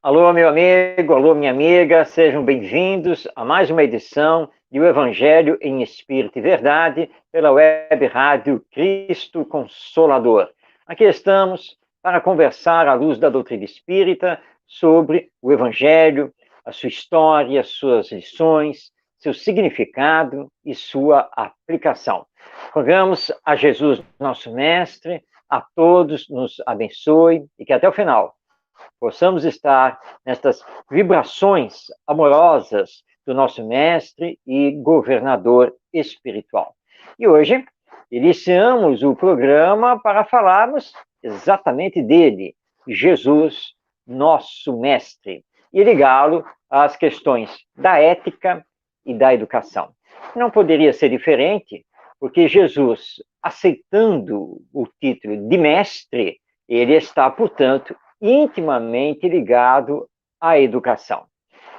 Alô, meu amigo, alô, minha amiga, sejam bem-vindos a mais uma edição de O Evangelho em Espírito e Verdade pela web rádio Cristo Consolador. Aqui estamos para conversar à luz da doutrina espírita sobre o Evangelho, a sua história, suas lições, seu significado e sua aplicação. Rogamos a Jesus, nosso Mestre, a todos nos abençoe e que até o final possamos estar nestas vibrações amorosas do nosso mestre e governador espiritual. E hoje iniciamos o programa para falarmos exatamente dele, Jesus, nosso mestre, e ligá-lo às questões da ética e da educação. Não poderia ser diferente, porque Jesus, aceitando o título de mestre, ele está, portanto, intimamente ligado à educação.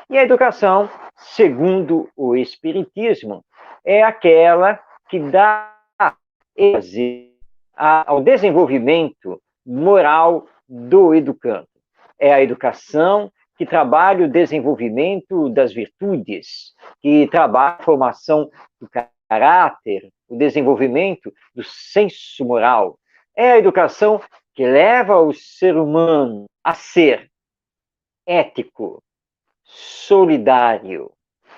E a educação, segundo o Espiritismo, é aquela que dá ênfase ao desenvolvimento moral do educando. É a educação que trabalha o desenvolvimento das virtudes, que trabalha a formação do caráter, o desenvolvimento do senso moral. É a educação que leva o ser humano a ser ético, solidário.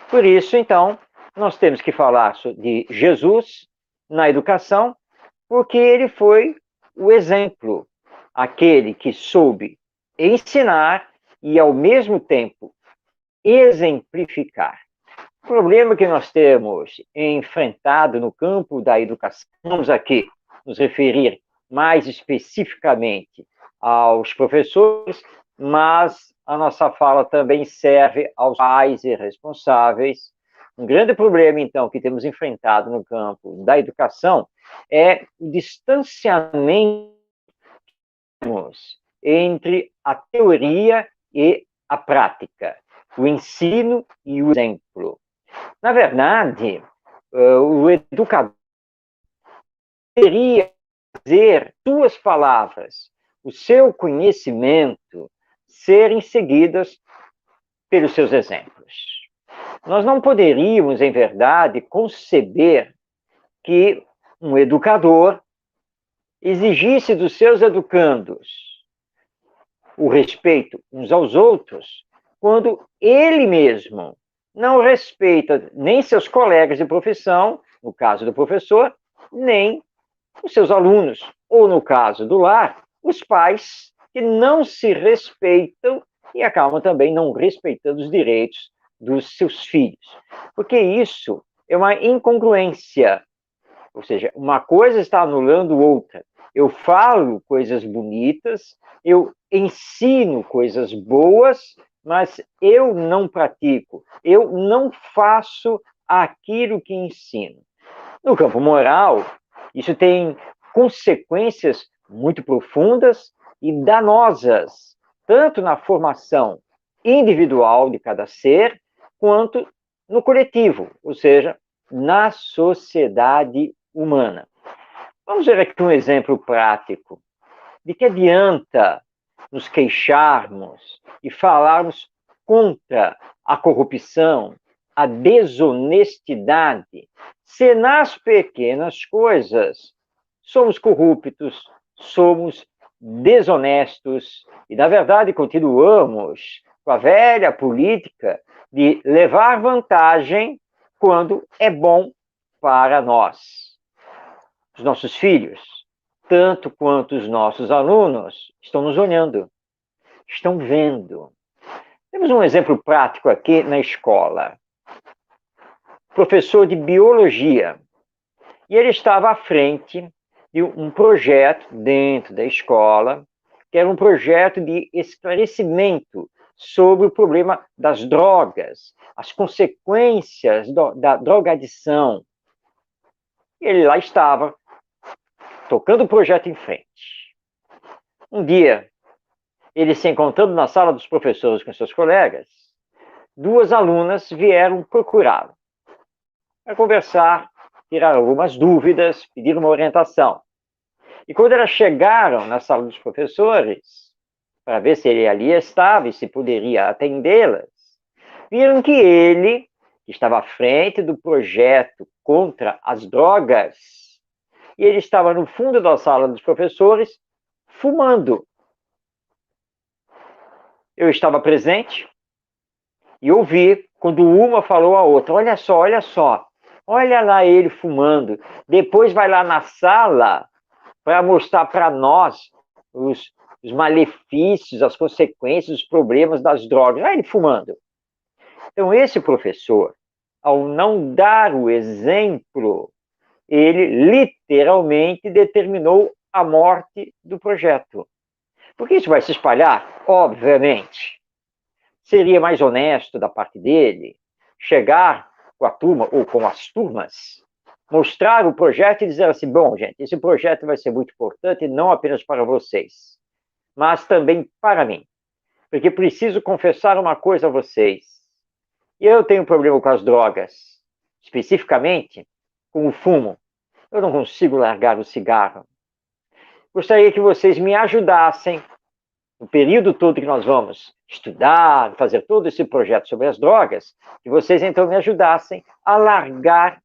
Por isso, então, nós temos que falar de Jesus na educação, porque ele foi o exemplo, aquele que soube ensinar e, ao mesmo tempo, exemplificar. O problema que nós temos enfrentado no campo da educação, vamos aqui nos referir mais especificamente aos professores, mas a nossa fala também serve aos pais e responsáveis. Um grande problema, então, que temos enfrentado no campo da educação é o distanciamento entre a teoria e a prática, o ensino e o exemplo. Na verdade, o educador deveria fazer suas palavras, o seu conhecimento, serem seguidas pelos seus exemplos. Nós não poderíamos, em verdade, conceber que um educador exigisse dos seus educandos o respeito uns aos outros, quando ele mesmo não respeita nem seus colegas de profissão, no caso do professor, nem os seus alunos, ou no caso do lar, os pais que não se respeitam e acabam também não respeitando os direitos dos seus filhos. Porque isso é uma incongruência, ou seja, uma coisa está anulando outra. Eu falo coisas bonitas, eu ensino coisas boas, mas eu não pratico, eu não faço aquilo que ensino. No campo moral, isso tem consequências muito profundas e danosas, tanto na formação individual de cada ser, quanto no coletivo, ou seja, na sociedade humana. Vamos ver aqui um exemplo prático. De que adianta nos queixarmos e falarmos contra a corrupção, a desonestidade, se nas pequenas coisas somos corruptos, somos desonestos e, na verdade, continuamos com a velha política de levar vantagem quando é bom para nós. Os nossos filhos, tanto quanto os nossos alunos, estão nos olhando, estão vendo. Temos um exemplo prático aqui na escola. Professor de biologia, e ele estava à frente de um projeto dentro da escola, que era um projeto de esclarecimento sobre o problema das drogas, as consequências da drogadição. Ele lá estava, tocando o projeto em frente. Um dia, ele se encontrando na sala dos professores com seus colegas, duas alunas vieram procurá-lo para conversar, tirar algumas dúvidas, pedir uma orientação. E quando elas chegaram na sala dos professores para ver se ele ali estava e se poderia atendê-las, viram que ele, que estava à frente do projeto contra as drogas, e ele estava no fundo da sala dos professores, fumando. Eu estava presente e ouvi quando uma falou à outra: olha só, olha lá ele fumando. Depois vai lá na sala para mostrar para nós os malefícios, as consequências, os problemas das drogas. Olha ele fumando. Então, esse professor, ao não dar o exemplo, ele literalmente determinou a morte do projeto. Porque isso vai se espalhar, obviamente. Seria mais honesto da parte dele chegar com a turma ou com as turmas, mostrar o projeto e dizer assim: bom, gente, esse projeto vai ser muito importante, não apenas para vocês, mas também para mim. Porque preciso confessar uma coisa a vocês. Eu tenho um problema com as drogas, especificamente com o fumo. Eu não consigo largar o cigarro. Gostaria que vocês me ajudassem no período todo que nós vamos estudar, fazer todo esse projeto sobre as drogas, que vocês então me ajudassem a largar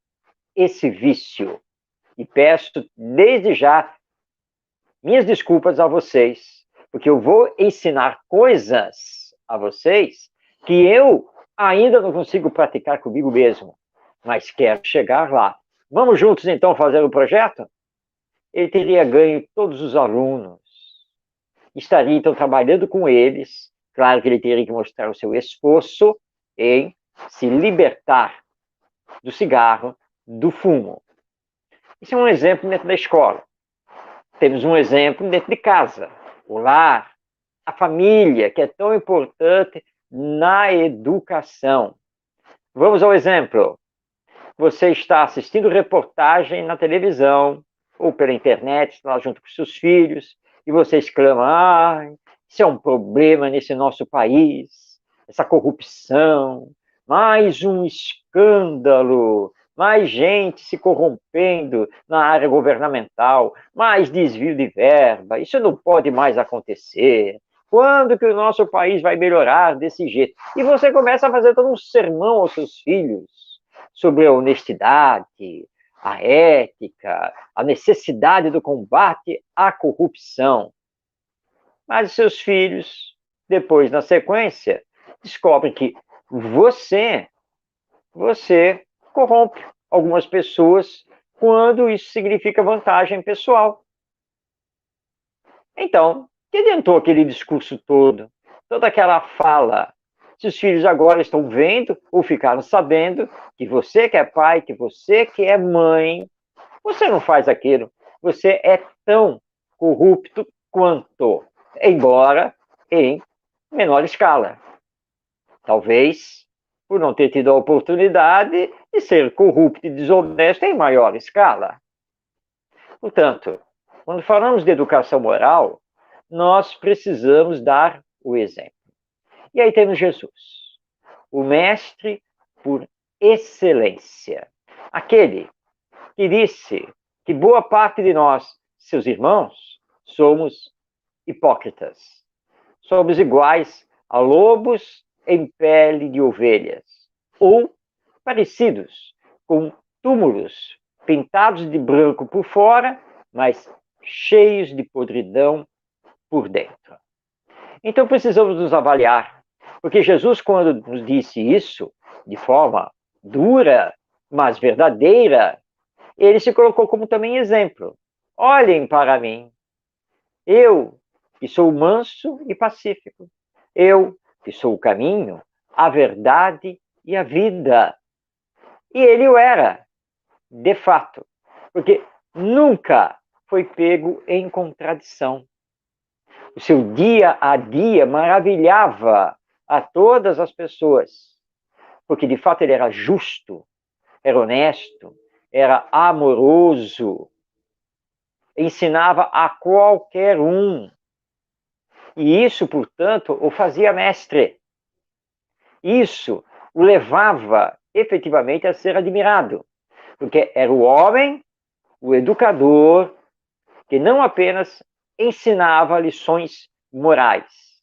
esse vício. E peço desde já minhas desculpas a vocês, porque eu vou ensinar coisas a vocês que eu ainda não consigo praticar comigo mesmo, mas quero chegar lá. Vamos juntos então fazer o projeto? Ele teria ganho todos os alunos, estaria então trabalhando com eles. Claro que ele teria que mostrar o seu esforço em se libertar do cigarro, do fumo. Isso é um exemplo dentro da escola. Temos um exemplo dentro de casa, o lar, a família, que é tão importante na educação. Vamos ao exemplo. Você está assistindo reportagem na televisão ou pela internet, está lá junto com seus filhos, e você exclama: isso é um problema nesse nosso país, essa corrupção, mais um escândalo, mais gente se corrompendo na área governamental, mais desvio de verba, isso não pode mais acontecer. Quando que o nosso país vai melhorar desse jeito? E você começa a fazer todo um sermão aos seus filhos sobre a honestidade, a ética, a necessidade do combate à corrupção. Mas seus filhos, depois, na sequência, descobrem que você corrompe algumas pessoas quando isso significa vantagem pessoal. Então, que adiantou aquele discurso todo, toda aquela fala, se os filhos agora estão vendo ou ficaram sabendo que você que é pai, que você que é mãe, você não faz aquilo, você é tão corrupto quanto, embora em menor escala. Talvez por não ter tido a oportunidade de ser corrupto e desonesto em maior escala. Portanto, quando falamos de educação moral, nós precisamos dar o exemplo. E aí temos Jesus, o mestre por excelência, aquele que disse que boa parte de nós, seus irmãos, somos hipócritas. Somos iguais a lobos em pele de ovelhas, ou parecidos com túmulos pintados de branco por fora, mas cheios de podridão por dentro. Então precisamos nos avaliar, porque Jesus, quando nos disse isso, de forma dura, mas verdadeira, ele se colocou como também exemplo. Olhem para mim, eu que sou manso e pacífico, eu que sou o caminho, a verdade e a vida. E ele o era, de fato, porque nunca foi pego em contradição. O seu dia a dia maravilhava a todas as pessoas, porque de fato ele era justo, era honesto, era amoroso, ensinava a qualquer um. E isso, portanto, o fazia mestre. Isso o levava efetivamente a ser admirado, porque era o homem, o educador, que não apenas ensinava lições morais,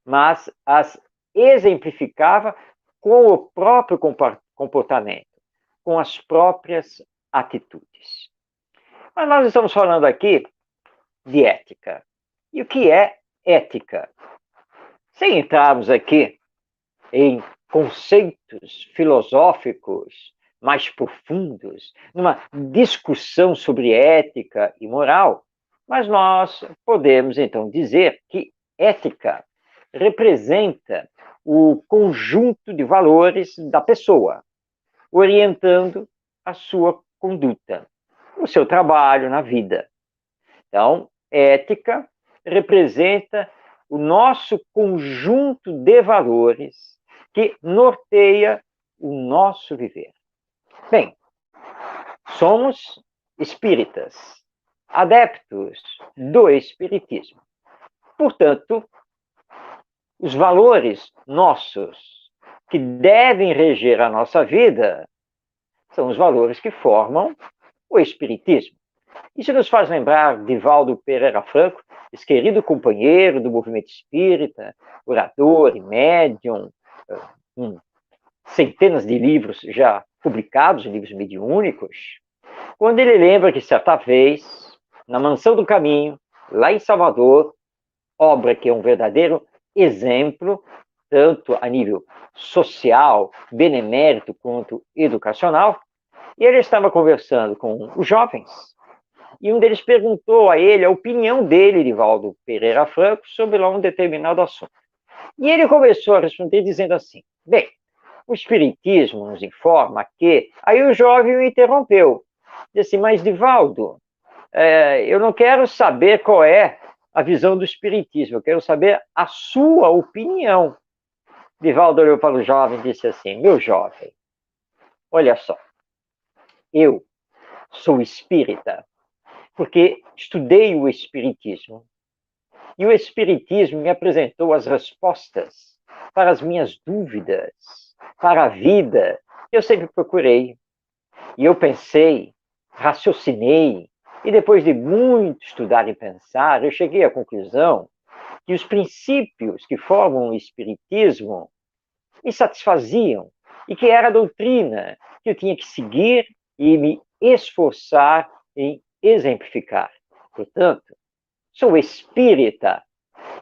mas as exemplificava com o próprio comportamento, com as próprias atitudes. Mas nós estamos falando aqui de ética. E o que é ética? Sem entrarmos aqui em conceitos filosóficos mais profundos, numa discussão sobre ética e moral, mas nós podemos então dizer que ética representa o conjunto de valores da pessoa, orientando a sua conduta, o seu trabalho na vida. Então, ética representa o nosso conjunto de valores que norteia o nosso viver. Bem, somos espíritas, adeptos do espiritismo. Portanto, os valores nossos que devem reger a nossa vida são os valores que formam o espiritismo. Isso nos faz lembrar de Divaldo Pereira Franco, esse querido companheiro do movimento espírita, orador e médium, centenas de livros já publicados, livros mediúnicos, quando ele lembra que certa vez, na Mansão do Caminho, lá em Salvador, obra que é um verdadeiro exemplo, tanto a nível social, benemérito, quanto educacional, e ele estava conversando com os jovens, e um deles perguntou a ele a opinião dele, Divaldo Pereira Franco, sobre lá um determinado assunto. E ele começou a responder dizendo assim, bem, o Espiritismo nos informa que... Aí o jovem o interrompeu, disse assim, mas Divaldo, eu não quero saber qual é a visão do Espiritismo, eu quero saber a sua opinião. Divaldo olhou para o jovem e disse assim, meu jovem, olha só, eu sou espírita, porque estudei o Espiritismo. E o Espiritismo me apresentou as respostas para as minhas dúvidas, para a vida que eu sempre procurei. E eu pensei, raciocinei, e depois de muito estudar e pensar, eu cheguei à conclusão que os princípios que formam o Espiritismo me satisfaziam e que era a doutrina que eu tinha que seguir e me esforçar em exemplificar. Portanto, sou espírita.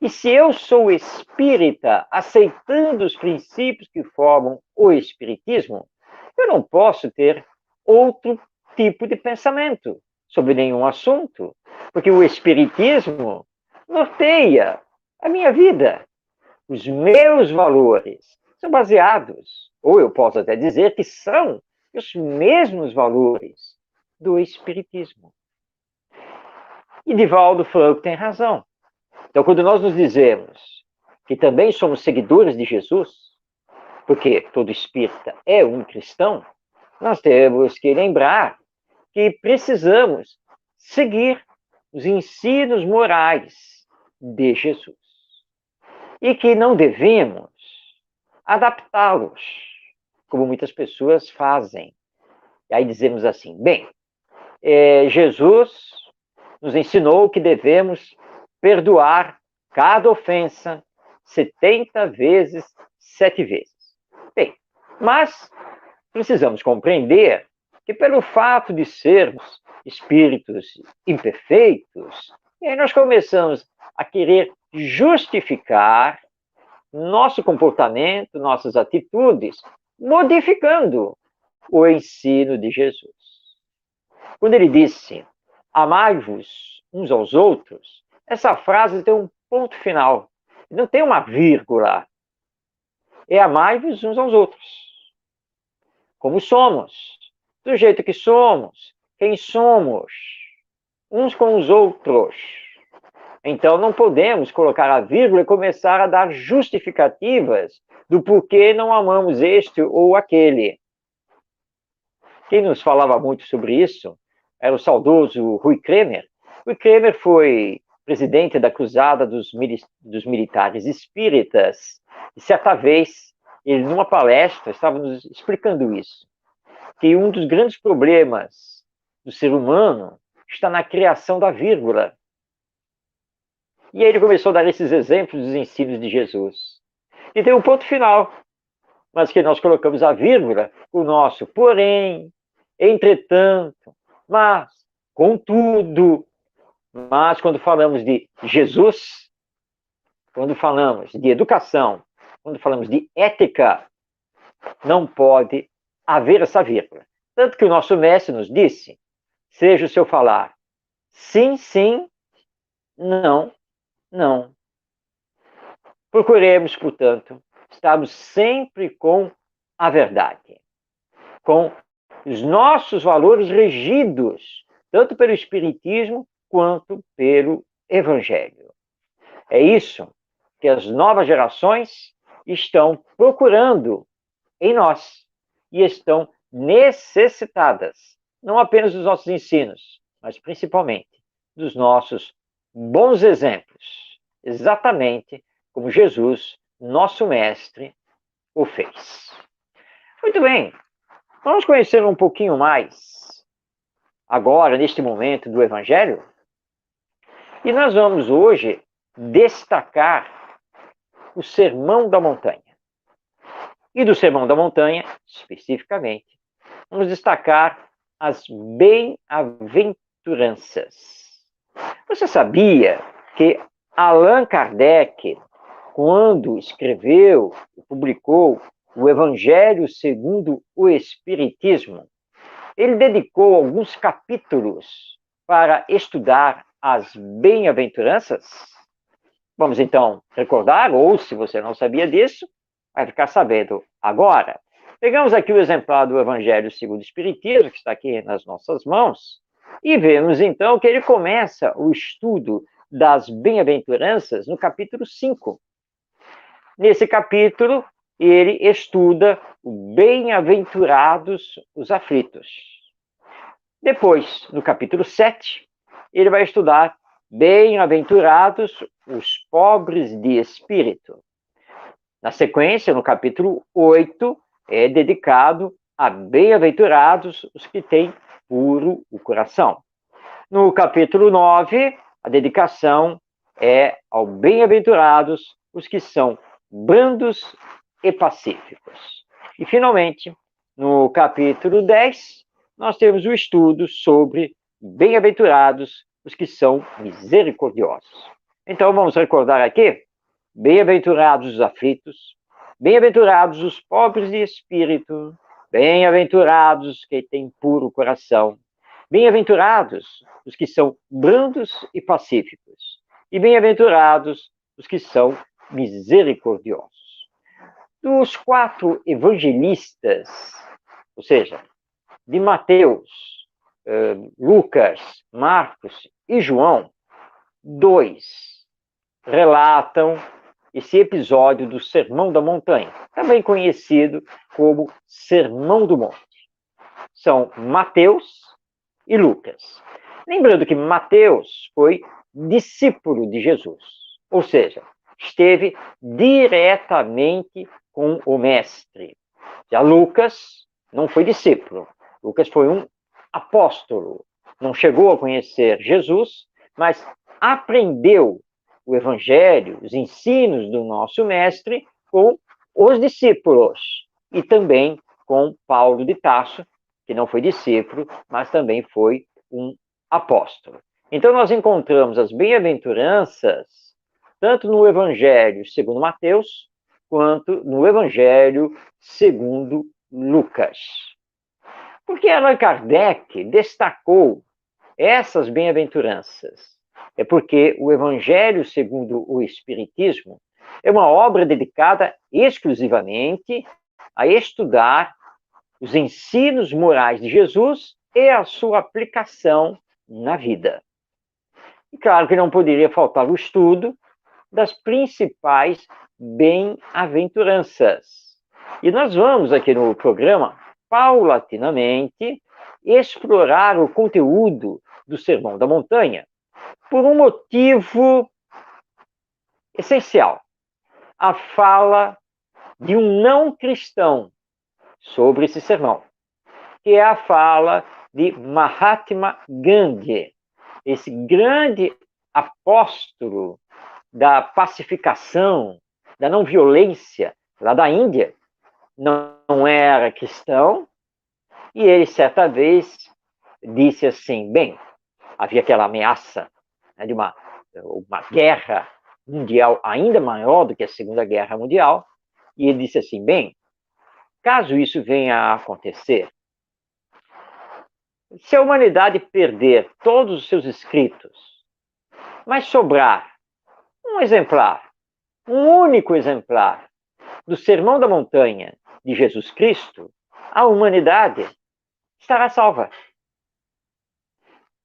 E se eu sou espírita, aceitando os princípios que formam o espiritismo, eu não posso ter outro tipo de pensamento sobre nenhum assunto, porque o espiritismo norteia a minha vida. Os meus valores são baseados, ou eu posso até dizer que são os mesmos valores do espiritismo. E Divaldo Franco tem razão. Então, quando nós nos dizemos que também somos seguidores de Jesus, porque todo espírita é um cristão, nós temos que lembrar que precisamos seguir os ensinos morais de Jesus e que não devemos adaptá-los, como muitas pessoas fazem. E aí dizemos assim, bem, Jesus nos ensinou que devemos perdoar cada ofensa 70 vezes, 7 vezes. Bem, mas precisamos compreender que pelo fato de sermos espíritos imperfeitos, e aí nós começamos a querer justificar nosso comportamento, nossas atitudes, modificando o ensino de Jesus. Quando ele disse, amai-vos uns aos outros, essa frase tem um ponto final, não tem uma vírgula. É amai-vos uns aos outros, como somos, do jeito que somos, quem somos, uns com os outros. Então não podemos colocar a vírgula e começar a dar justificativas do porquê não amamos este ou aquele. Quem nos falava muito sobre isso era o saudoso Rui Kremer. Rui Kremer foi presidente da Cruzada dos Militares Espíritas. E certa vez, ele numa palestra estava nos explicando isso, que um dos grandes problemas do ser humano está na criação da vírgula. E aí ele começou a dar esses exemplos dos ensinos de Jesus. E tem um ponto final, mas que nós colocamos a vírgula, o nosso porém, entretanto, mas, contudo, mas quando falamos de Jesus, quando falamos de educação, quando falamos de ética, não pode haver essa vírgula. Tanto que o nosso mestre nos disse, seja o seu falar sim, sim, não, não. Procuremos, portanto, estarmos sempre com a verdade, com os nossos valores regidos, tanto pelo Espiritismo quanto pelo Evangelho. É isso que as novas gerações estão procurando em nós e estão necessitadas, não apenas dos nossos ensinos, mas principalmente dos nossos bons exemplos, exatamente como Jesus, nosso mestre, o fez. Muito bem, vamos conhecer um pouquinho mais agora, neste momento do Evangelho, e nós vamos hoje destacar o Sermão da Montanha. E do Sermão da Montanha, especificamente, vamos destacar as bem-aventuranças. Você sabia que Allan Kardec, quando escreveu e publicou o Evangelho segundo o Espiritismo, ele dedicou alguns capítulos para estudar as bem-aventuranças? Vamos então recordar, ou se você não sabia disso, vai ficar sabendo agora. Pegamos aqui o exemplar do Evangelho segundo o Espiritismo, que está aqui nas nossas mãos, e vemos então que ele começa o estudo das bem-aventuranças no capítulo 5. Nesse capítulo, ele estuda o bem-aventurados os aflitos. Depois, no capítulo 7, ele vai estudar bem-aventurados os pobres de espírito. Na sequência, no capítulo 8, é dedicado a bem-aventurados os que têm puro o coração. No capítulo 9, a dedicação é ao bem-aventurados os que são brandos e pacíficos. E, finalmente, no capítulo 10, nós temos o estudo sobre bem-aventurados os que são misericordiosos. Então, vamos recordar aqui: bem-aventurados os aflitos, bem-aventurados os pobres de espírito, bem-aventurados os que têm puro coração, bem-aventurados os que são brandos e pacíficos, e bem-aventurados os que são misericordiosos. Dos 4 evangelistas, ou seja, de Mateus, Lucas, Marcos e João, 2 relatam esse episódio do Sermão da Montanha, também conhecido como Sermão do Monte. São Mateus e Lucas. Lembrando que Mateus foi discípulo de Jesus, ou seja, esteve diretamente com o mestre. Já Lucas não foi discípulo. Lucas foi um apóstolo. Não chegou a conhecer Jesus, mas aprendeu o Evangelho, os ensinos do nosso mestre com os discípulos e também com Paulo de Tarso, que não foi discípulo, mas também foi um apóstolo. Então nós encontramos as bem-aventuranças tanto no Evangelho segundo Mateus, quanto no Evangelho segundo Lucas. Por que Allan Kardec destacou essas bem-aventuranças? É porque o Evangelho segundo o Espiritismo é uma obra dedicada exclusivamente a estudar os ensinos morais de Jesus e a sua aplicação na vida. E claro que não poderia faltar o estudo das principais bem-aventuranças. E nós vamos aqui no programa, paulatinamente, explorar o conteúdo do Sermão da Montanha por um motivo essencial: a fala de um não cristão sobre esse sermão, que é a fala de Mahatma Gandhi, esse grande apóstolo da pacificação, da não violência, lá da Índia, não era cristão, e ele, certa vez, disse assim, bem, havia aquela ameaça, né, de uma guerra mundial ainda maior do que a Segunda Guerra Mundial, e ele disse assim, bem, caso isso venha a acontecer, se a humanidade perder todos os seus escritos, mas sobrar um exemplar, um único exemplar do Sermão da Montanha de Jesus Cristo, a humanidade estará salva.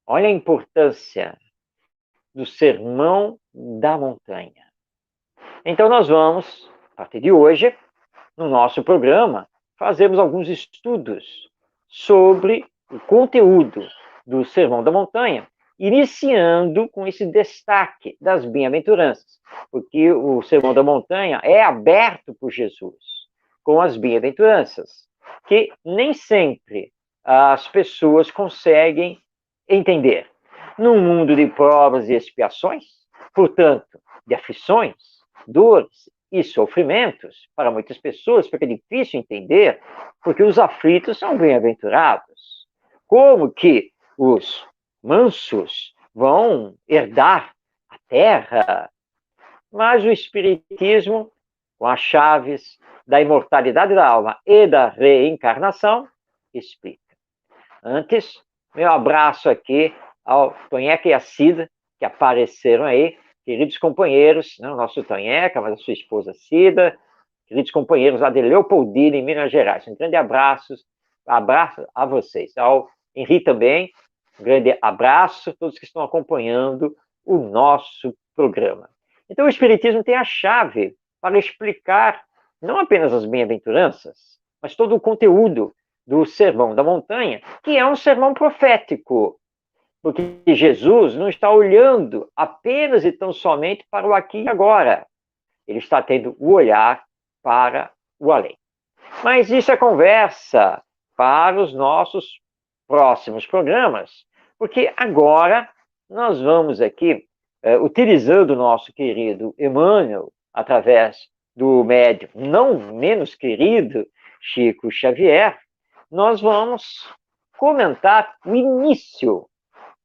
Olha a importância do Sermão da Montanha. Então nós vamos, a partir de hoje, no nosso programa, fazermos alguns estudos sobre o conteúdo do Sermão da Montanha, iniciando com esse destaque das bem-aventuranças, porque o Sermão da Montanha é aberto por Jesus com as bem-aventuranças, que nem sempre as pessoas conseguem entender. Num mundo de provas e expiações, portanto, de aflições, dores e sofrimentos, para muitas pessoas, porque é difícil entender, porque os aflitos são bem-aventurados. Como que os mansos vão herdar a terra? Mas o Espiritismo, com as chaves da imortalidade da alma e da reencarnação, explica. Antes, meu abraço aqui ao Tonheca e a Cida, que apareceram aí, queridos companheiros, não o nosso Tonheca, mas a sua esposa Cida, queridos companheiros lá de Leopoldina, em Minas Gerais. Um grande abraço a vocês. Ao Henri também, um grande abraço a todos que estão acompanhando o nosso programa. Então, o Espiritismo tem a chave para explicar não apenas as bem-aventuranças, mas todo o conteúdo do Sermão da Montanha, que é um sermão profético, porque Jesus não está olhando apenas e tão somente para o aqui e agora. Ele está tendo o olhar para o além. Mas isso é conversa para os nossos próximos programas, porque agora nós vamos aqui, utilizando o nosso querido Emmanuel, através do médium não menos querido, Chico Xavier, nós vamos comentar o início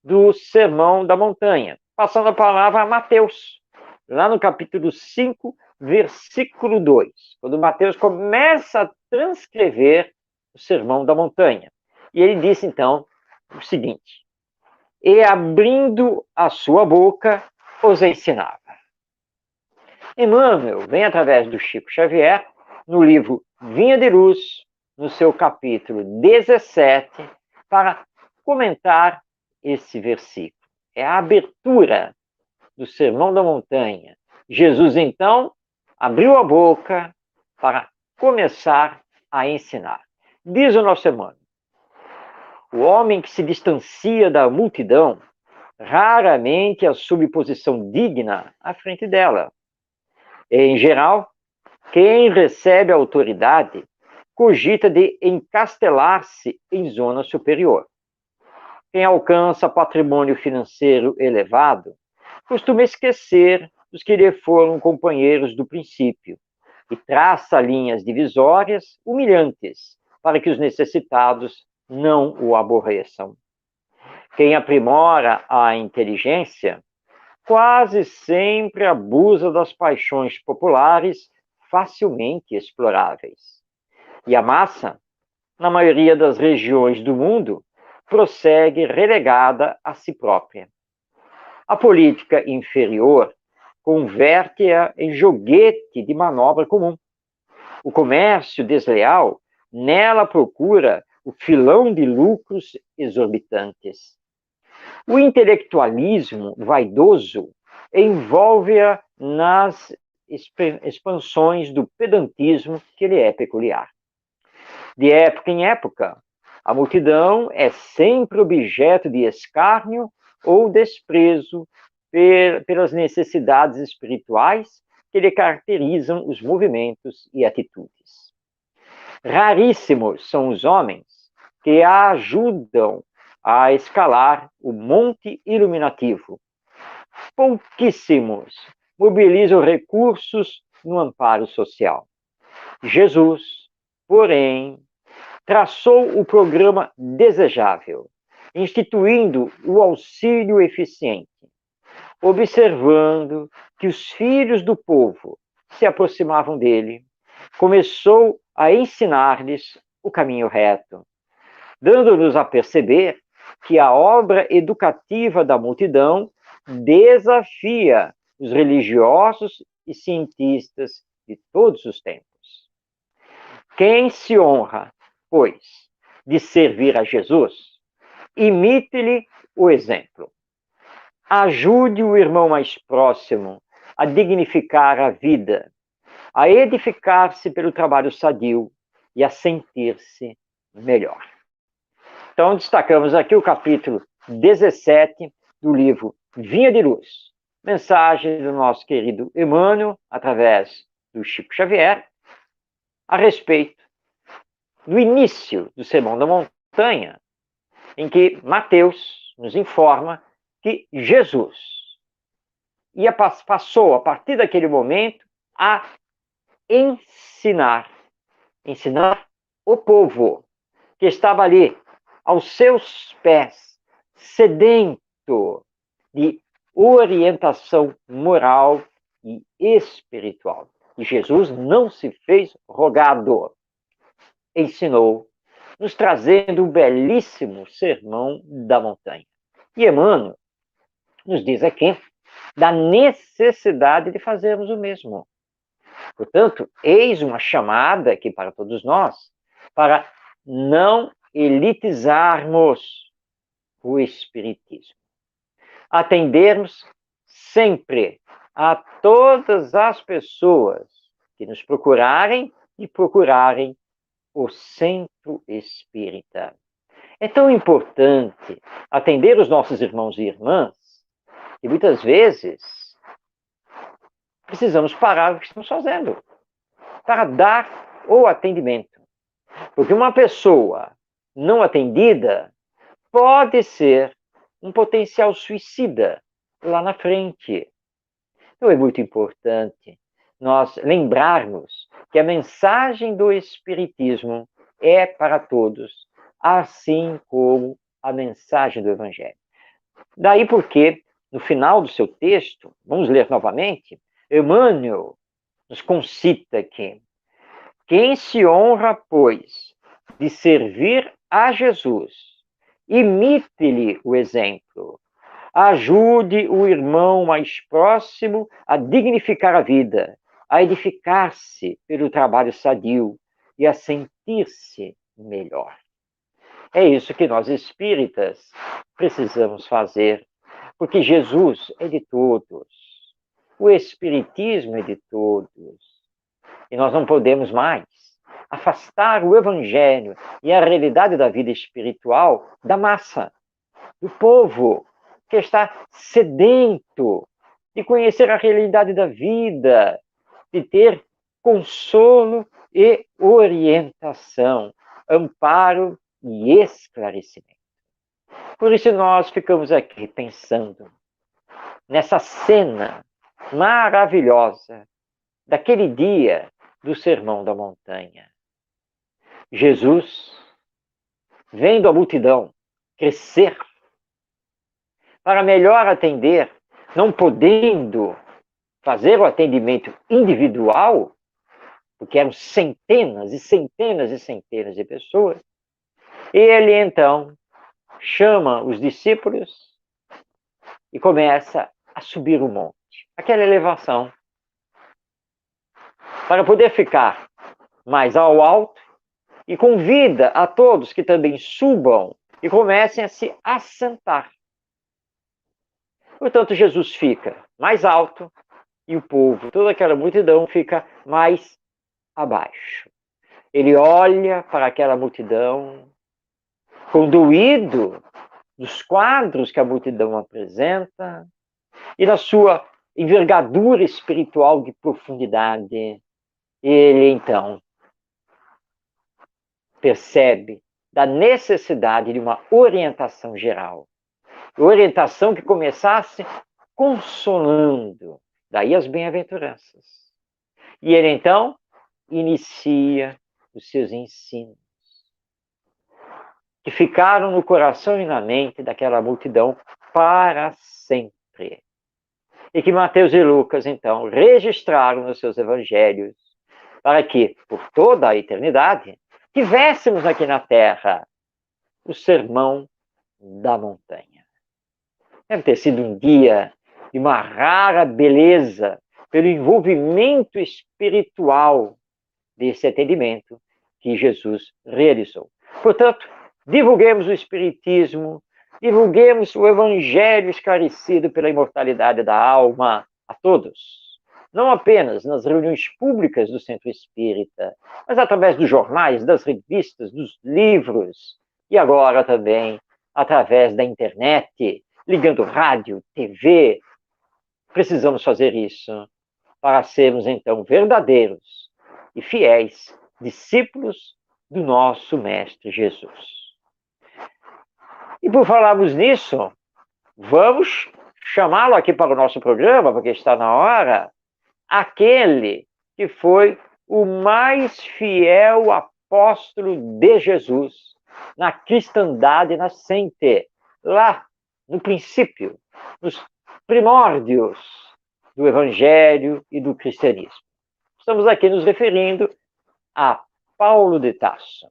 do Sermão da Montanha, passando a palavra a Mateus, lá no capítulo 5, versículo 2, quando Mateus começa a transcrever o Sermão da Montanha. E ele disse, então, o seguinte, e abrindo a sua boca, os ensinava. Emmanuel vem através do Chico Xavier, no livro Vinha de Luz, no seu capítulo 17, para comentar esse versículo. É a abertura do Sermão da Montanha. Jesus, então, abriu a boca para começar a ensinar. Diz o nosso Emmanuel, o homem que se distancia da multidão raramente assume posição digna à frente dela. Em geral, quem recebe a autoridade cogita de encastelar-se em zona superior. Quem alcança patrimônio financeiro elevado costuma esquecer os que lhe foram companheiros do princípio e traça linhas divisórias humilhantes para que os necessitados não o aborreçam. Quem aprimora a inteligência quase sempre abusa das paixões populares facilmente exploráveis. E a massa, na maioria das regiões do mundo, prossegue relegada a si própria. A política inferior converte-a em joguete de manobra comum. O comércio desleal nela procura o filão de lucros exorbitantes. O intelectualismo vaidoso envolve-a nas expansões do pedantismo que lhe é peculiar. De época em época, a multidão é sempre objeto de escárnio ou desprezo pelas necessidades espirituais que lhe caracterizam os movimentos e atitudes. Raríssimos são os homens que a ajudam a escalar o monte iluminativo. Pouquíssimos mobilizam recursos no amparo social. Jesus, porém, traçou o programa desejável, instituindo o auxílio eficiente, observando que os filhos do povo se aproximavam dele, começou a ensinar-lhes o caminho reto, dando-nos a perceber que a obra educativa da multidão desafia os religiosos e cientistas de todos os tempos. Quem se honra, pois, de servir a Jesus, imite-lhe o exemplo. Ajude o irmão mais próximo a dignificar a vida, a edificar-se pelo trabalho sadio e a sentir-se melhor. Então, destacamos aqui o capítulo 17 do livro Vinha de Luz, mensagem do nosso querido Emmanuel, através do Chico Xavier, a respeito do início do Sermão da Montanha, em que Mateus nos informa que Jesus passou, a partir daquele momento, a ensinar o povo que estava ali, aos seus pés, sedento de orientação moral e espiritual. E Jesus não se fez rogado, ensinou, nos trazendo um belíssimo sermão da montanha. E Emmanuel nos diz aqui da necessidade de fazermos o mesmo. Portanto, eis uma chamada aqui para todos nós, para não elitizarmos o Espiritismo. Atendermos sempre a todas as pessoas que nos procurarem e procurarem o Centro Espírita. É tão importante atender os nossos irmãos e irmãs que muitas vezes precisamos parar o que estamos fazendo para dar o atendimento. Porque uma pessoa não atendida pode ser um potencial suicida lá na frente. Então é muito importante nós lembrarmos que a mensagem do Espiritismo é para todos, assim como a mensagem do Evangelho. Daí porque, no final do seu texto, vamos ler novamente, Emmanuel nos concita que quem se honra, pois, de servir a Jesus, imite-lhe o exemplo. Ajude o irmão mais próximo a dignificar a vida, a edificar-se pelo trabalho sadio e a sentir-se melhor. É isso que nós espíritas precisamos fazer, porque Jesus é de todos, o Espiritismo é de todos, e nós não podemos mais afastar o Evangelho e a realidade da vida espiritual da massa, do povo que está sedento de conhecer a realidade da vida, de ter consolo e orientação, amparo e esclarecimento. Por isso nós ficamos aqui pensando nessa cena maravilhosa daquele dia do Sermão da Montanha. Jesus, vendo a multidão crescer, para melhor atender, não podendo fazer o atendimento individual, porque eram centenas e centenas e centenas de pessoas, ele então chama os discípulos e começa a subir o monte, aquela elevação, para poder ficar mais ao alto, e convida a todos que também subam e comecem a se assentar. Portanto, Jesus fica mais alto e o povo, toda aquela multidão, fica mais abaixo. Ele olha para aquela multidão, conduído dos quadros que a multidão apresenta e na sua envergadura espiritual de profundidade, ele então percebe da necessidade de uma orientação geral. Orientação que começasse consolando, Daí as bem-aventuranças. E ele, então, inicia os seus ensinos, que ficaram no coração e na mente daquela multidão para sempre. E que Mateus e Lucas, então, registraram nos seus evangelhos, para que, por toda a eternidade, tivéssemos aqui na Terra o sermão da montanha. Deve ter sido um dia de uma rara beleza pelo envolvimento espiritual desse atendimento que Jesus realizou. Portanto, divulguemos o Espiritismo, divulguemos o Evangelho esclarecido pela imortalidade da alma a todos. Não apenas nas reuniões públicas do Centro Espírita, mas através dos jornais, das revistas, dos livros, e agora também através da internet, ligando rádio, TV. Precisamos fazer isso para sermos, então, verdadeiros e fiéis discípulos do nosso Mestre Jesus. E por falarmos nisso, vamos chamá-lo aqui para o nosso programa, porque está na hora, aquele que foi o mais fiel apóstolo de Jesus na cristandade nascente, lá no princípio, nos primórdios do Evangelho e do cristianismo. Estamos aqui nos referindo a Paulo de Tarso.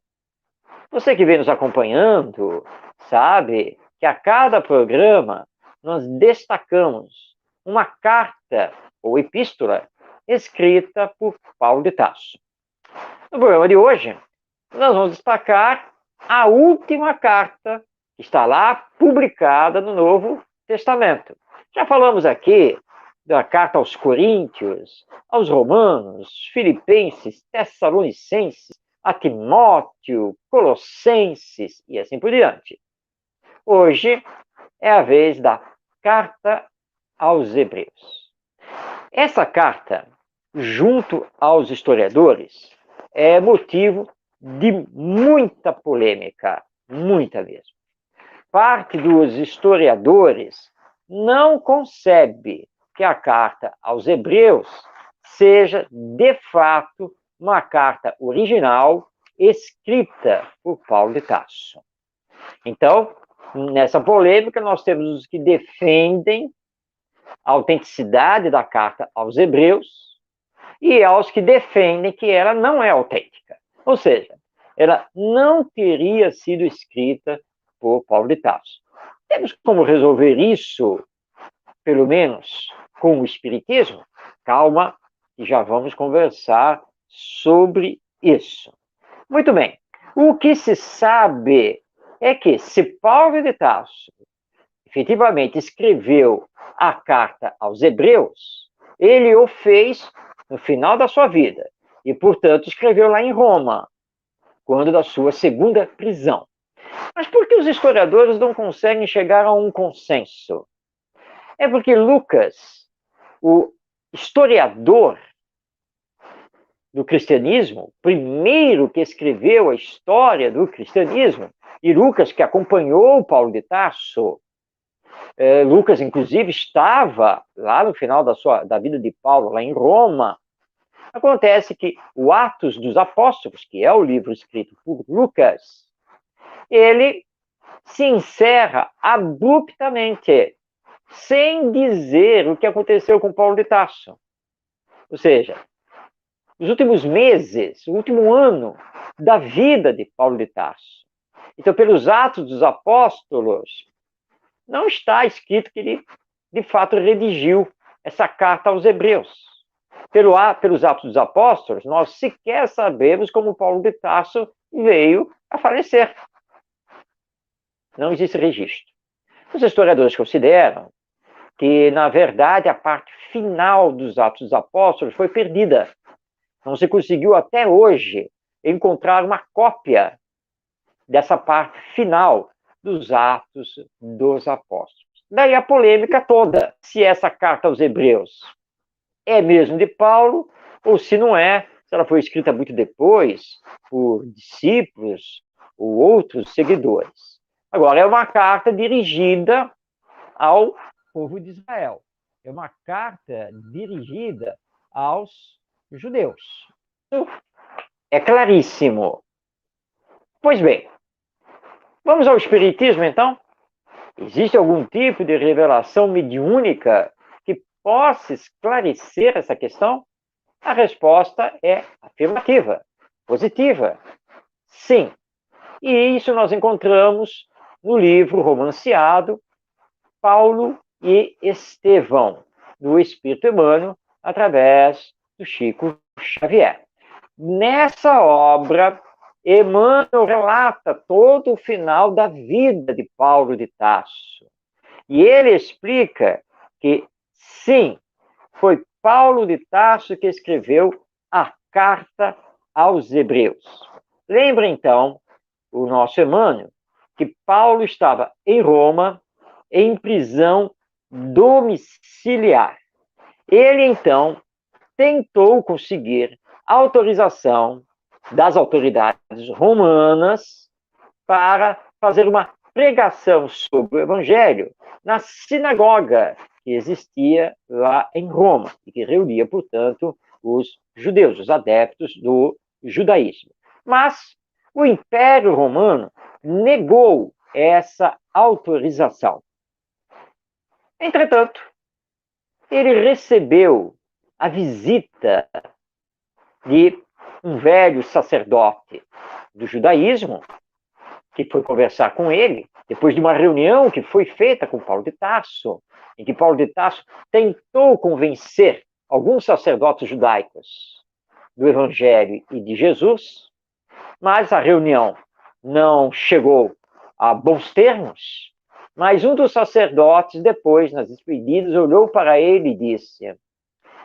Você que vem nos acompanhando sabe que a cada programa nós destacamos uma carta ou epístola escrita por Paulo de Tarso. No programa de hoje, nós vamos destacar a última carta que está lá publicada no Novo Testamento. Já falamos aqui da carta aos Coríntios, aos Romanos, Filipenses, Tessalonicenses, a Timóteo, Colossenses e assim por diante. Hoje é a vez da carta aos Hebreus. Essa carta, junto aos historiadores, é motivo de muita polêmica, muita mesmo. Parte dos historiadores não concebe que a carta aos Hebreus seja, de fato, uma carta original escrita por Paulo de Tarso. Então, nessa polêmica, nós temos os que defendem a autenticidade da carta aos Hebreus e aos que defendem que ela não é autêntica. Ou seja, ela não teria sido escrita por Paulo de Tarso. Temos como resolver isso, pelo menos, com o Espiritismo? Calma, que já vamos conversar sobre isso. Muito bem. O que se sabe é que, se Paulo de Tarso efetivamente escreveu a carta aos Hebreus, ele o fez no final da sua vida e, portanto, escreveu lá em Roma, quando da sua segunda prisão. Mas por que os historiadores não conseguem chegar a um consenso? É porque Lucas, o historiador do cristianismo, primeiro que escreveu a história do cristianismo, e Lucas que acompanhou Paulo de Tarso, Lucas, inclusive, estava lá no final da vida de Paulo, lá em Roma. Acontece que o Atos dos Apóstolos, que é o livro escrito por Lucas, ele se encerra abruptamente, sem dizer o que aconteceu com Paulo de Tarso. Ou seja, os últimos meses, o último ano da vida de Paulo de Tarso. Então, pelos Atos dos Apóstolos, não está escrito que ele, de fato, redigiu essa carta aos Hebreus. Pelos Atos dos Apóstolos, nós sequer sabemos como Paulo de Tarso veio a falecer. Não existe registro. Os historiadores consideram que, na verdade, a parte final dos Atos dos Apóstolos foi perdida. Não se conseguiu até hoje encontrar uma cópia dessa parte final dos Atos dos Apóstolos. Daí a polêmica toda, se essa carta aos Hebreus é mesmo de Paulo, ou se não é, se ela foi escrita muito depois, por discípulos ou outros seguidores. Agora, é uma carta dirigida ao povo de Israel. é uma carta dirigida aos judeus. É claríssimo. Pois bem, vamos ao Espiritismo, então? Existe algum tipo de revelação mediúnica que possa esclarecer essa questão? A resposta é afirmativa, positiva. Sim. E isso nós encontramos no livro romanceado Paulo e Estevão, do Espírito Emmanuel, através do Chico Xavier. Nessa obra, Emmanuel relata todo o final da vida de Paulo de Tarso. E ele explica que, sim, foi Paulo de Tarso que escreveu a carta aos Hebreus. Lembra, então, o nosso Emmanuel, que Paulo estava em Roma, em prisão domiciliar. Ele, então, tentou conseguir autorização das autoridades romanas para fazer uma pregação sobre o Evangelho na sinagoga que existia lá em Roma e que reunia, portanto, os judeus, os adeptos do judaísmo. Mas o Império Romano negou essa autorização. Entretanto, ele recebeu a visita de um velho sacerdote do judaísmo, que foi conversar com ele, depois de uma reunião que foi feita com Paulo de Tarso, em que Paulo de Tarso tentou convencer alguns sacerdotes judaicos do Evangelho e de Jesus, mas a reunião não chegou a bons termos. Mas um dos sacerdotes, depois, nas despedidas, olhou para ele e disse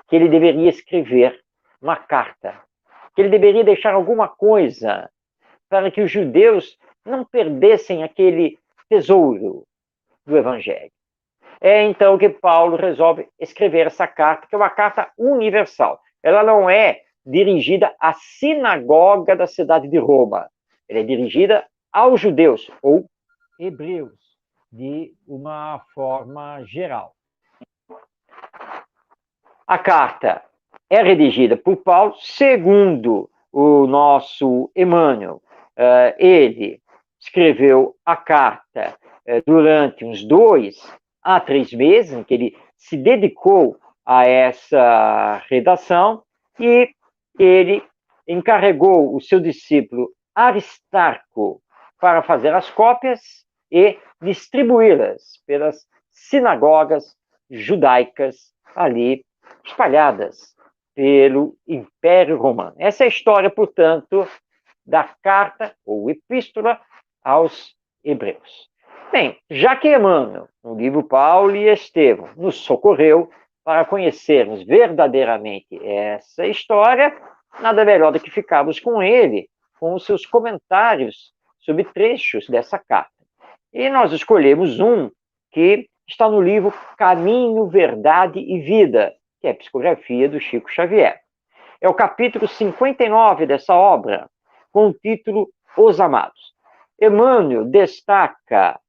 que ele deveria escrever uma carta, que ele deveria deixar alguma coisa para que os judeus não perdessem aquele tesouro do Evangelho. É então que Paulo resolve escrever essa carta, que é uma carta universal. Ela não é dirigida à sinagoga da cidade de Roma. Ela é dirigida aos judeus, ou hebreus, de uma forma geral. A carta é redigida por Paulo, segundo o nosso Emmanuel. Ele escreveu a carta durante uns 2 a 3 meses, em que ele se dedicou a essa redação, e ele encarregou o seu discípulo Aristarco para fazer as cópias e distribuí-las pelas sinagogas judaicas ali espalhadas pelo Império Romano. Essa é a história, portanto, da carta ou epístola aos Hebreus. Bem, já que Emmanuel, no livro Paulo e Estevão, nos socorreu para conhecermos verdadeiramente essa história, nada melhor do que ficarmos com ele, com os seus comentários sobre trechos dessa carta. E nós escolhemos um que está no livro Caminho, Verdade e Vida, que é a psicografia do Chico Xavier. É o capítulo 59 dessa obra, com o título Os Amados. Emmanuel destaca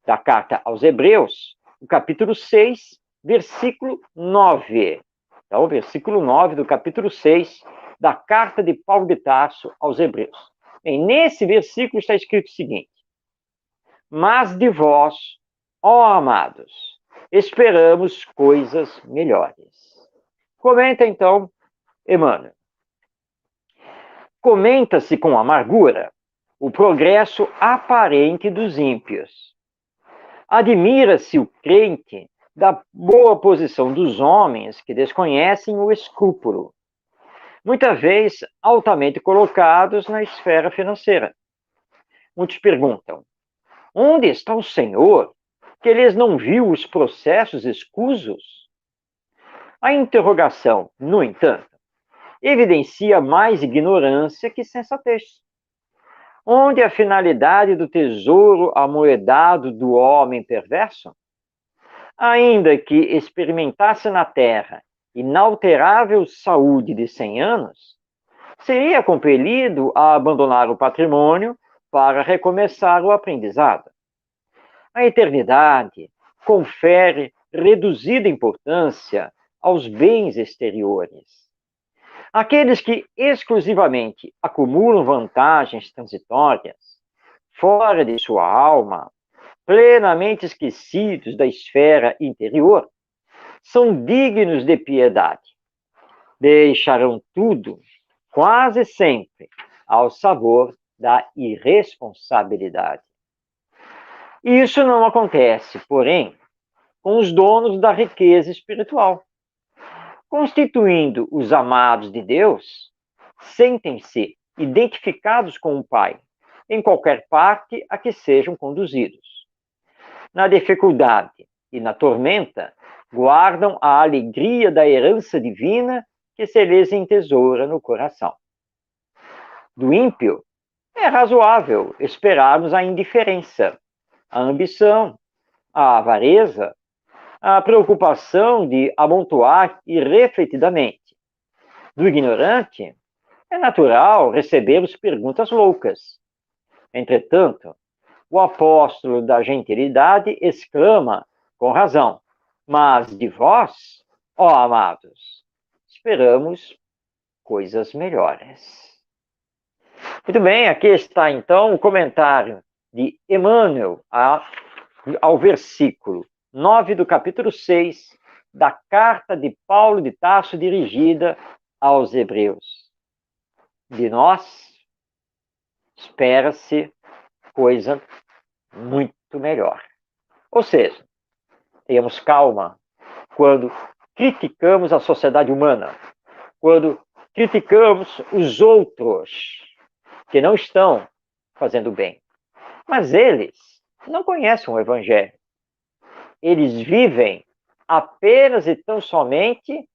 da carta aos Hebreus, o capítulo 6, versículo 9. Então, o versículo 9 do capítulo 6 da carta de Paulo de Tarso aos Hebreus. Bem, nesse versículo está escrito o seguinte: mas de vós, ó amados, esperamos coisas melhores. Comenta então, Emmanuel. Comenta-se com amargura o progresso aparente dos ímpios. Admira-se o crente da boa posição dos homens que desconhecem o escrúpulo, muitas vezes altamente colocados na esfera financeira. Muitos perguntam: onde está o Senhor, que eles não viu os processos escusos? A interrogação, no entanto, evidencia mais ignorância que sensatez. Onde a finalidade do tesouro amoedado do homem perverso? Ainda que experimentasse na terra inalterável saúde de 100 anos, seria compelido a abandonar o patrimônio para recomeçar o aprendizado. A eternidade confere reduzida importância aos bens exteriores. Aqueles que exclusivamente acumulam vantagens transitórias, fora de sua alma, plenamente esquecidos da esfera interior, são dignos de piedade. Deixarão tudo, quase sempre, ao sabor da irresponsabilidade. Isso não acontece, porém, com os donos da riqueza espiritual. Constituindo os amados de Deus, sentem-se identificados com o Pai, em qualquer parte a que sejam conduzidos. Na dificuldade e na tormenta, guardam a alegria da herança divina que se lhes entesoura no coração. Do ímpio, é razoável esperarmos a indiferença, a ambição, a avareza, a preocupação de amontoar irrefletidamente. Do ignorante, é natural recebermos perguntas loucas. Entretanto, o apóstolo da gentilidade exclama, com razão, mas de vós, ó amados, esperamos coisas melhores. Muito bem, aqui está então o comentário de Emmanuel ao versículo 9 do capítulo 6 da carta de Paulo de Tarso dirigida aos Hebreus. De nós, espera-se coisa muito melhor. Ou seja, tenhamos calma quando criticamos a sociedade humana, quando criticamos os outros que não estão fazendo bem. Mas eles não conhecem o Evangelho. Eles vivem apenas e tão somente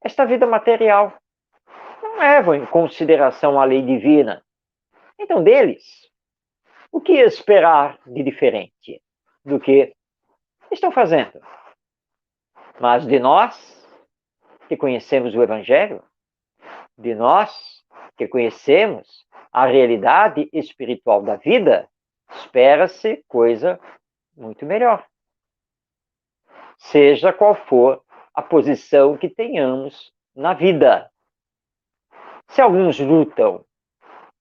esta vida material. Não levam em consideração a lei divina. Então, deles, o que esperar de diferente do que estão fazendo? Mas de nós, que conhecemos o Evangelho, de nós, que conhecemos a realidade espiritual da vida, espera-se coisa muito melhor. Seja qual for a posição que tenhamos na vida. Se alguns lutam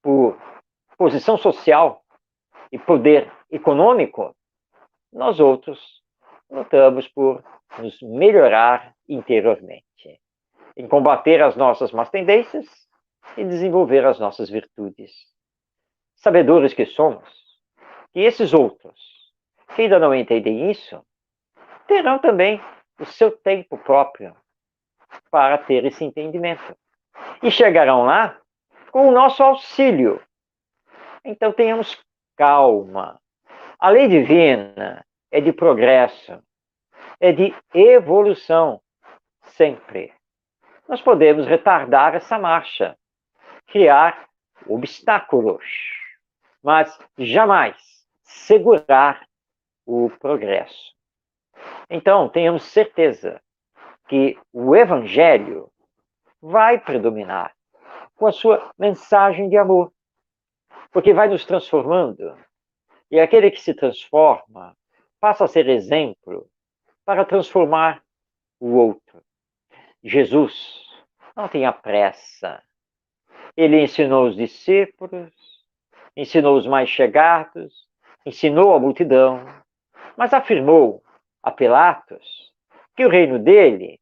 por posição social e poder econômico, nós outros lutamos por nos melhorar interiormente, em combater as nossas más tendências e desenvolver as nossas virtudes. Sabedores que somos, que esses outros, que ainda não entendem isso, terão também o seu tempo próprio para ter esse entendimento. E chegarão lá com o nosso auxílio. Então tenhamos calma. A lei divina é de progresso, é de evolução, sempre. Nós podemos retardar essa marcha, criar obstáculos, mas jamais segurar o progresso. Então, tenhamos certeza que o Evangelho vai predominar com a sua mensagem de amor, porque vai nos transformando. E aquele que se transforma passa a ser exemplo para transformar o outro. Jesus não tinha pressa. Ele ensinou os discípulos, ensinou os mais chegados, ensinou a multidão, mas afirmou a Pilatos que o reino dele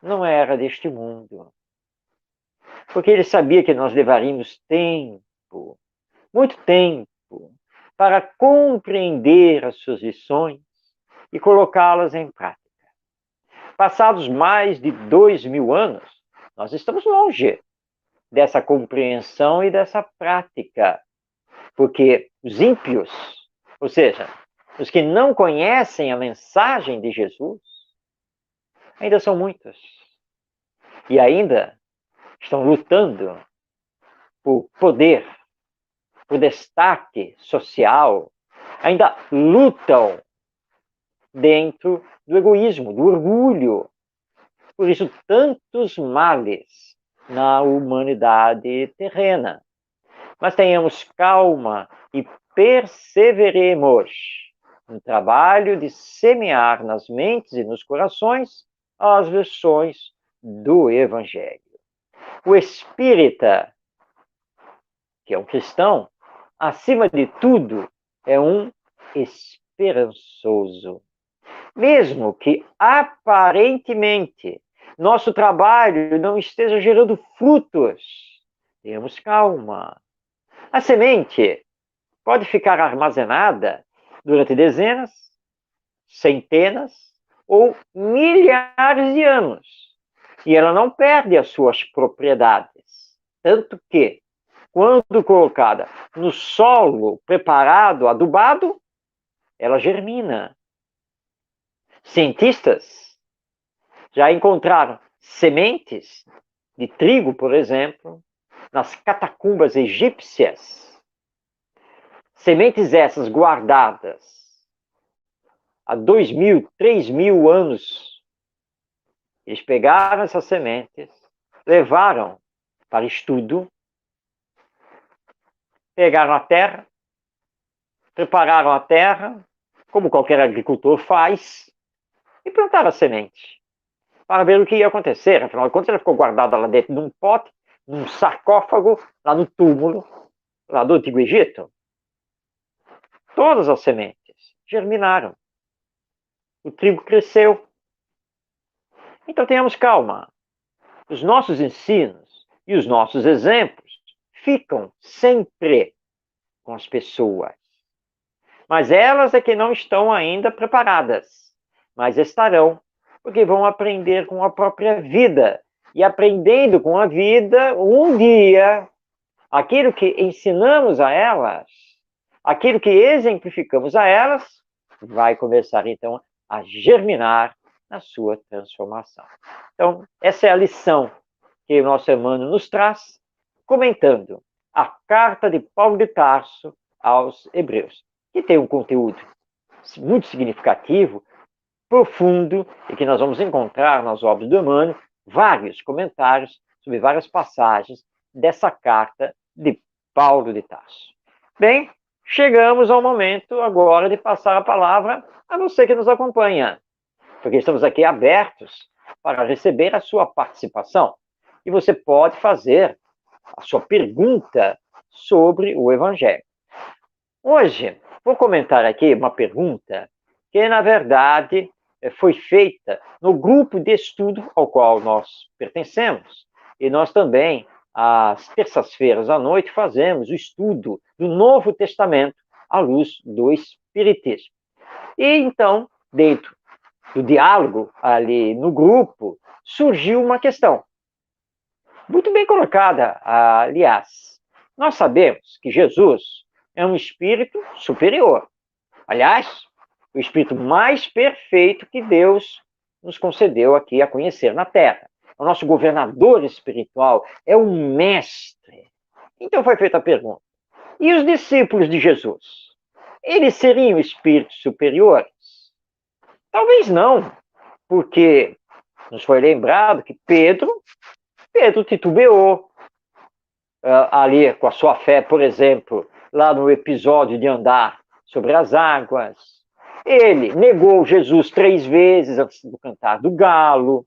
não era deste mundo. Porque ele sabia que nós levaríamos tempo, muito tempo, para compreender as suas lições e colocá-las em prática. Passados mais de 2000 anos, nós estamos longe dessa compreensão e dessa prática, porque os ímpios, ou seja, os que não conhecem a mensagem de Jesus, ainda são muitos. E ainda estão lutando por poder, por destaque social, ainda lutam dentro do egoísmo, do orgulho. Por isso, tantos males na humanidade terrena. Mas tenhamos calma e perseveremos um trabalho de semear nas mentes e nos corações as lições do Evangelho. O espírita, que é um cristão, acima de tudo, é um esperançoso. Mesmo que aparentemente nosso trabalho não esteja gerando frutos, tenhamos calma. A semente pode ficar armazenada durante dezenas, centenas ou milhares de anos, e ela não perde as suas propriedades. Tanto que, quando colocada no solo preparado, adubado, ela germina. Cientistas já encontraram sementes de trigo, por exemplo, nas catacumbas egípcias. Sementes essas guardadas há 2.000, 3.000 anos. Eles pegaram essas sementes, levaram para estudo, pegaram a terra, prepararam a terra, como qualquer agricultor faz, e plantaram a semente, para ver o que ia acontecer. Afinal de contas, ela ficou guardada lá dentro de um pote, num sarcófago, lá no túmulo, lá do Antigo Egito. Todas as sementes germinaram. O trigo cresceu. Então tenhamos calma. Os nossos ensinos e os nossos exemplos ficam sempre com as pessoas. Mas elas é que não estão ainda preparadas, mas estarão, porque vão aprender com a própria vida. E aprendendo com a vida, um dia, aquilo que ensinamos a elas, aquilo que exemplificamos a elas, vai começar então a germinar na sua transformação. Então, essa é a lição que o nosso Emmanuel nos traz, comentando a carta de Paulo de Tarso aos Hebreus, que tem um conteúdo muito significativo, profundo, e que nós vamos encontrar nas obras do Emmanuel vários comentários sobre várias passagens dessa carta de Paulo de Tarso. Bem, chegamos ao momento agora de passar a palavra a você que nos acompanha, porque estamos aqui abertos para receber a sua participação. E você pode fazer a sua pergunta sobre o Evangelho. Hoje, vou comentar aqui uma pergunta que, na verdade, foi feita no grupo de estudo ao qual nós pertencemos. E nós também, às terças-feiras à noite, fazemos o estudo do Novo Testamento à luz do Espiritismo. E então, dentro do diálogo ali no grupo, surgiu uma questão muito bem colocada, aliás. Nós sabemos que Jesus é um espírito superior. Aliás, o espírito mais perfeito que Deus nos concedeu aqui a conhecer na Terra. O nosso governador espiritual é um mestre. Então foi feita a pergunta: e os discípulos de Jesus? Eles seriam espíritos superiores? Talvez não, porque nos foi lembrado que Pedro titubeou ali com a sua fé, por exemplo, lá no episódio de andar sobre as águas. Ele negou Jesus 3 vezes antes do cantar do galo.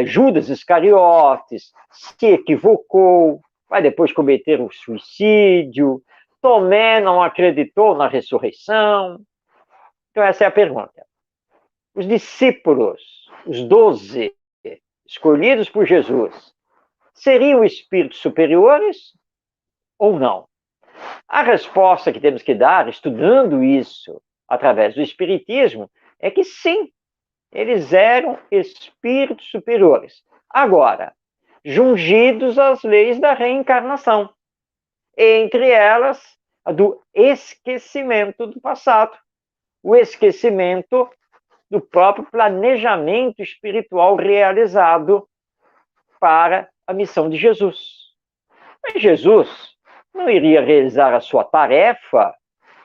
Judas Iscariotes se equivocou, vai depois cometer o suicídio. Tomé não acreditou na ressurreição. Então essa é a pergunta. Os discípulos, os 12 escolhidos por Jesus, seriam espíritos superiores ou não? A resposta que temos que dar, estudando isso através do Espiritismo, é que sim, eles eram espíritos superiores. Agora, jungidos às leis da reencarnação, entre elas a do esquecimento do passado, o esquecimento do próprio planejamento espiritual realizado para a missão de Jesus. Mas Jesus não iria realizar a sua tarefa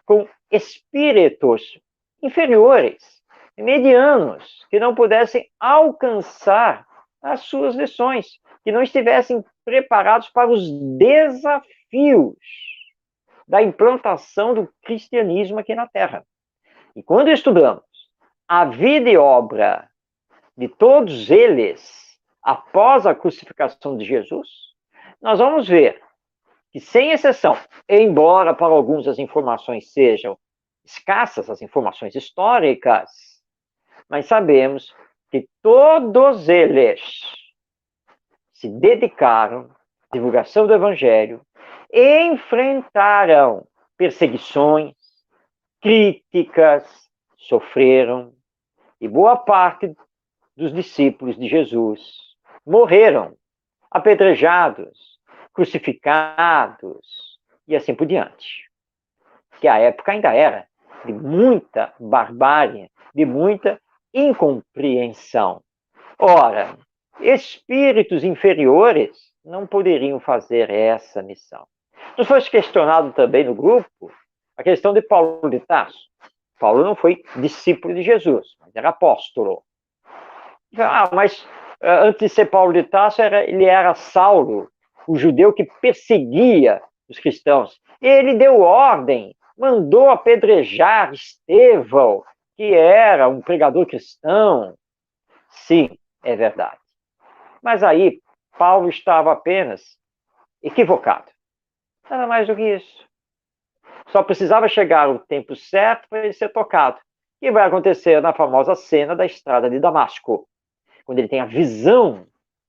com espíritos inferiores, medianos, que não pudessem alcançar as suas lições, que não estivessem preparados para os desafios da implantação do cristianismo aqui na Terra. E quando estudamos a vida e obra de todos eles após a crucificação de Jesus, nós vamos ver que, sem exceção, embora para alguns as informações sejam escassas, as informações históricas, mas sabemos que todos eles se dedicaram à divulgação do Evangelho, enfrentaram perseguições, críticas, sofreram, e boa parte dos discípulos de Jesus morreram apedrejados, crucificados e assim por diante. Que a época ainda era de muita barbárie, de muita incompreensão. Ora, espíritos inferiores não poderiam fazer essa missão. Nos foi questionado também no grupo a questão de Paulo de Tarso. Paulo não foi discípulo de Jesus, mas era apóstolo. Mas antes de ser Paulo de Tarso, ele era Saulo, o judeu que perseguia os cristãos. Ele deu ordem, mandou apedrejar Estevão, que era um pregador cristão. Sim, é verdade. Mas aí, Paulo estava apenas equivocado. Nada mais do que isso. Só precisava chegar o tempo certo para ele ser tocado. E vai acontecer na famosa cena da estrada de Damasco, quando ele tem a visão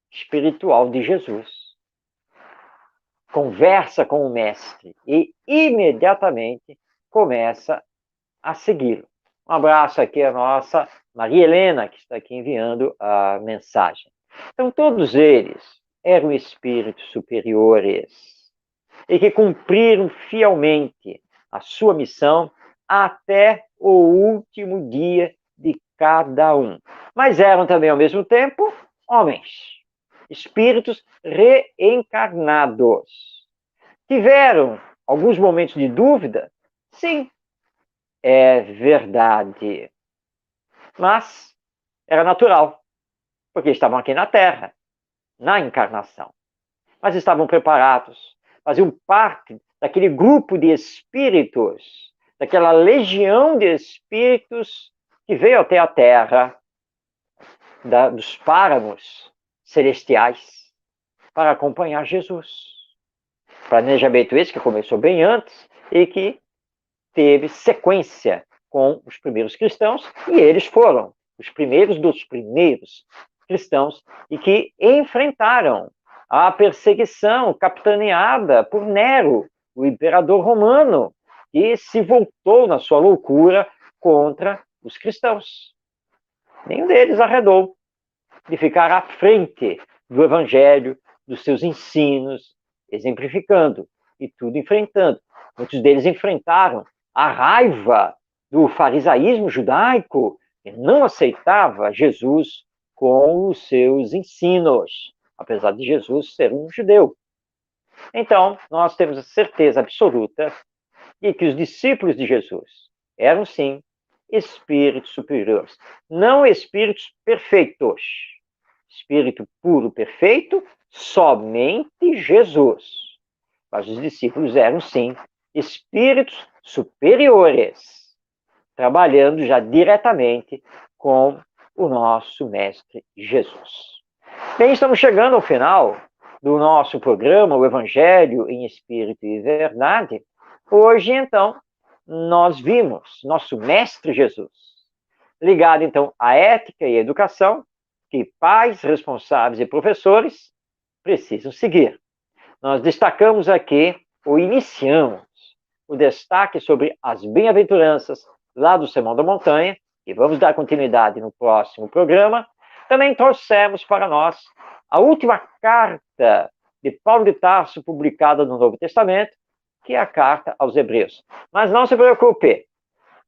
espiritual de Jesus. Conversa com o mestre e imediatamente começa a segui-lo. Um abraço aqui à nossa Maria Helena, que está aqui enviando a mensagem. Então, todos eles eram espíritos superiores e que cumpriram fielmente a sua missão até o último dia de cada um. Mas eram também, ao mesmo tempo, homens, espíritos reencarnados. Tiveram alguns momentos de dúvida? Sim, é verdade. Mas era natural, porque estavam aqui na Terra, na encarnação. Mas estavam preparados, faziam parte daquele grupo de espíritos, daquela legião de espíritos que veio até a Terra, dos páramos celestiais, para acompanhar Jesus. Planejamento esse que começou bem antes e que teve sequência com os primeiros cristãos, e eles foram os primeiros dos primeiros cristãos e que enfrentaram a perseguição capitaneada por Nero, o imperador romano, que se voltou na sua loucura contra os cristãos. Nenhum deles arredou de ficar à frente do Evangelho, dos seus ensinos, exemplificando e tudo enfrentando. Muitos deles enfrentaram a raiva do farisaísmo judaico, que não aceitava Jesus com os seus ensinos, apesar de Jesus ser um judeu. Então, nós temos a certeza absoluta de que os discípulos de Jesus eram, sim, espíritos superiores, não espíritos perfeitos. Espírito puro, perfeito, somente Jesus. Mas os discípulos eram, sim, espíritos superiores, trabalhando já diretamente com o nosso Mestre Jesus. Bem, estamos chegando ao final do nosso programa, o Evangelho em Espírito e Verdade. Hoje, então, nós vimos nosso Mestre Jesus, ligado, então, à ética e à educação, que pais, responsáveis e professores precisam seguir. Nós destacamos aqui, ou iniciamos, o destaque sobre as bem-aventuranças lá do Sermão da Montanha, e vamos dar continuidade no próximo programa. Também trouxemos para nós a última carta de Paulo de Tarso, publicada no Novo Testamento, que é a carta aos Hebreus. Mas não se preocupe,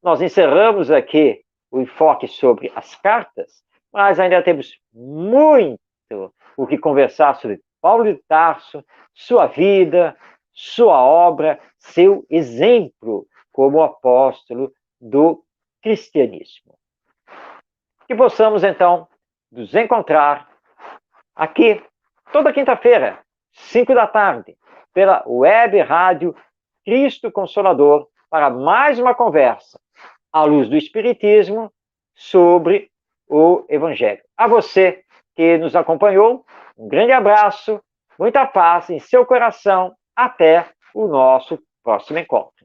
nós encerramos aqui o enfoque sobre as cartas, mas ainda temos muito o que conversar sobre Paulo de Tarso, sua vida, sua obra, seu exemplo como apóstolo do cristianismo. Que possamos, então, nos encontrar aqui toda quinta-feira, 5 da tarde, pela web rádio Cristo Consolador, para mais uma conversa à luz do Espiritismo, sobre o Evangelho. A você que nos acompanhou, um grande abraço, muita paz em seu coração. Até o nosso próximo encontro.